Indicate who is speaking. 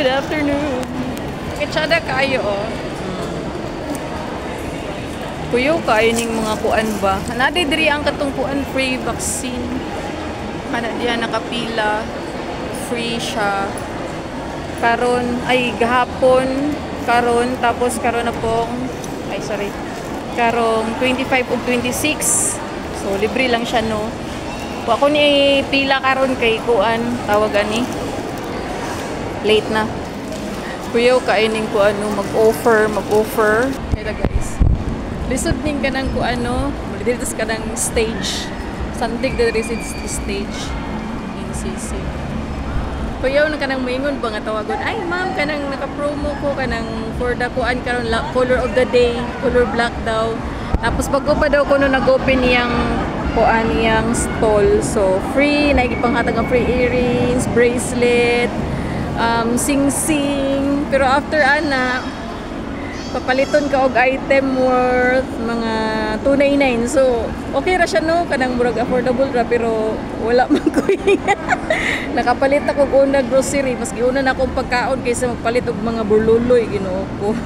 Speaker 1: Good afternoon. Kitsada kayo, oh. Kuyo kayo ning mga kuan ba? Nadi diri ang katong kuan free vaccine. Kana diha nakapila. Free siya. Karon ay gahapon karon tapos karon na pong karong 25 ug 26. So libre lang siya no. Wa ko ni pila karon kay kuan tawag ani. Late na. Kuyo kayo ning kuan mag-offer. Kaya guys. Lisod ning kanang kuano, dito sa kanang stage. Sandig dito sa stage in CC. Kuyaw na kanang maingon ba nga tawagon, ay ma'am kanang naka-promo ko kanang for the kuan karon color of the day, color black daw. Tapos bago pa daw kuno nag-open yang kuan yang stall. So free, naigipanghatag ang free earrings, bracelet, sing-sing. Pero after ana papaliton ka og item worth mga 299. So okay ra siya no, kanang murag affordable ra pero wala man ko. Nakapalit ako og una grocery, mas giuna na akong pagkaon kaysa magpalit og mga burluloy Ginoo ko.